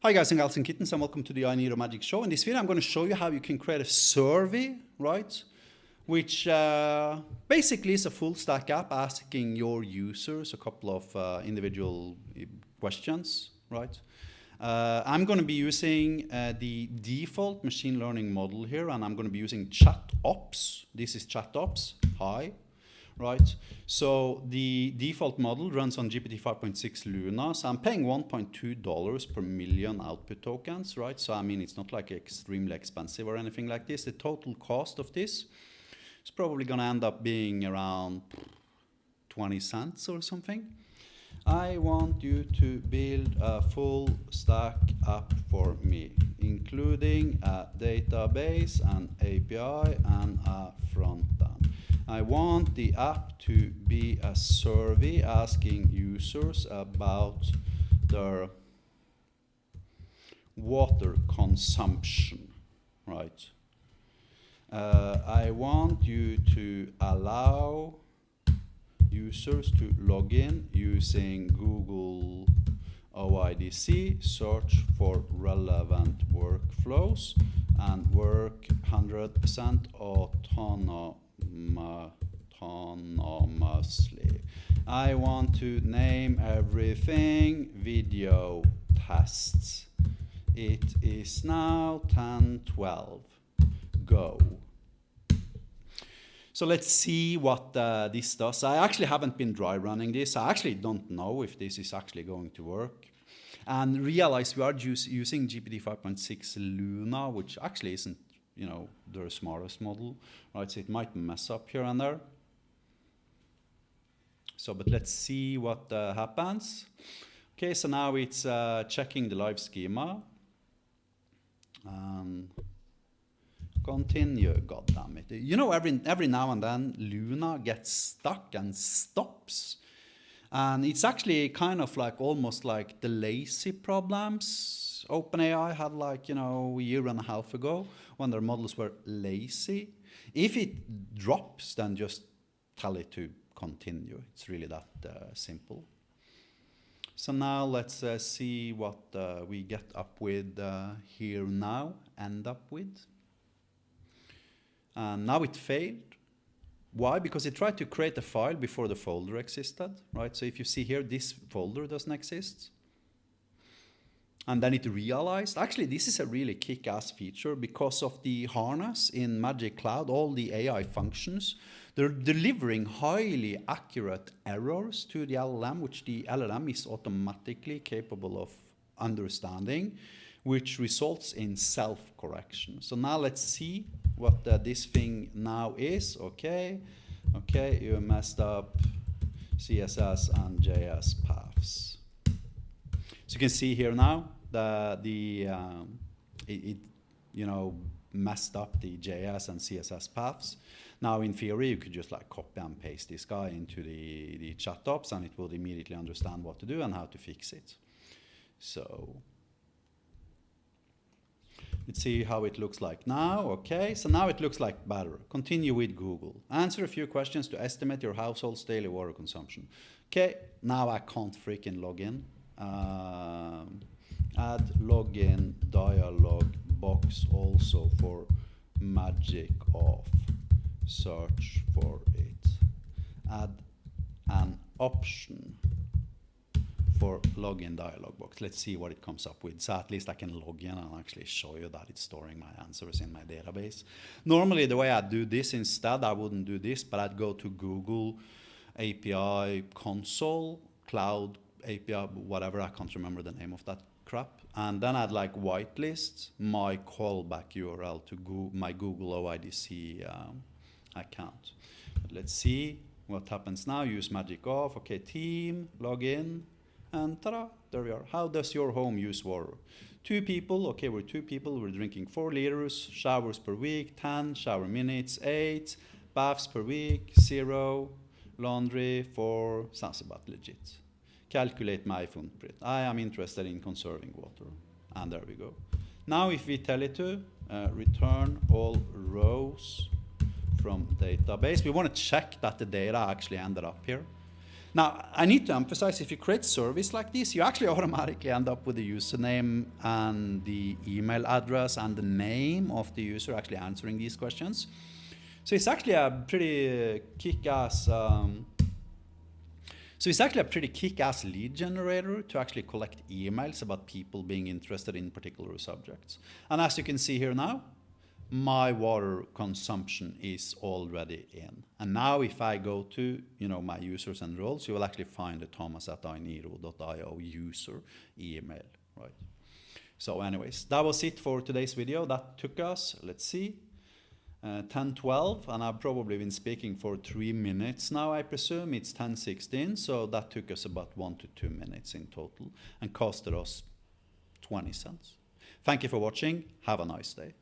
Hi guys and gals and kittens, and welcome to the I Need a Magic show. In this video I'm going to show you how you can create a survey, right? Which basically is a full stack app asking your users a couple of individual questions, right? I'm going to be using the default machine learning model here, and I'm going to be using ChatOps. This is ChatOps. Hi. Right, so the default model runs on GPT 5.6 Luna, so I'm paying $1.2 per million output tokens, right? So I mean, it's not like extremely expensive or anything like this. The total cost of this is probably gonna end up being around 20 cents or something. I want you to build a full stack app for me, including a database, an API, and a front end. I want the app to be a survey asking users about their water consumption, right? I want you to allow users to log in using Google OIDC, search for relevant workflows, and work 100% autonomously. I want to name everything video tests. It is now 10:12. Go. So let's see what this does. I actually haven't been dry running this. I actually don't know if this is actually going to work. And realize we are using GPT 5.6 Luna, which actually isn't, you know, the smartest model, right? So it might mess up here and there. So, but let's see what happens. Okay, so now it's checking the live schema. Continue, goddammit. You know, every now and then Luna gets stuck and stops. And it's actually kind of like almost like the lazy problems OpenAI had, like, you know, a year and a half ago when their models were lazy. If it drops, then just tell it to continue. It's really that simple. So now let's see what we get up with here now, end up with. And now it failed. Why? Because it tried to create a file before the folder existed, right? So if you see here, this folder doesn't exist. And then it realized, actually, this is a really kick-ass feature because of the harness in Magic Cloud, all the AI functions. They're delivering highly accurate errors to the LLM, which the LLM is automatically capable of understanding, which results in self-correction. So now let's see what this thing now is. Okay, you messed up CSS and JS paths. So you can see here now that it you know, messed up the JS and CSS paths. Now in theory you could just like copy and paste this guy into the ChatOps, and it will immediately understand what to do and how to fix it. So let's see how it looks like now. Okay, so now it looks like better. Continue with Google. Answer a few questions to estimate your household's daily water consumption. Okay, now I can't freaking log in. Add login dialog box also for Magic off. Search for it. Add an option for login dialog box. Let's see what it comes up with. So at least I can log in and actually show you that it's storing my answers in my database. Normally the way I do this instead, I wouldn't do this, but I'd go to Google API console, cloud API, whatever, I can't remember the name of that crap. And then I'd like whitelist my callback URL to my Google OIDC account. But let's see what happens now. Use Magic off. Okay, team, log in. And ta-da, there we are. How does your home use water? 2 people, okay, we're 2 people, we're drinking 4 liters, showers per week, 10, shower minutes, 8, baths per week, 0, laundry, 4, sounds about legit. Calculate my footprint. I am interested in conserving water. And there we go. Now if we tell it to return all rows from database, we want to check that the data actually ended up here. Now, I need to emphasize, if you create service like this, you actually automatically end up with the username and the email address and the name of the user actually answering these questions. So it's actually a pretty kick-ass lead generator to actually collect emails about people being interested in particular subjects. And as you can see here now, my water consumption is already in. And now if I go to, my users and roles, you will actually find the thomas@iniro.io user email, right? So anyways, that was it for today's video. That took us, let's see, 10:12, and I've probably been speaking for 3 minutes now, I presume. It's 10:16, so that took us about 1 to 2 minutes in total and costed us 20 cents. Thank you for watching. Have a nice day.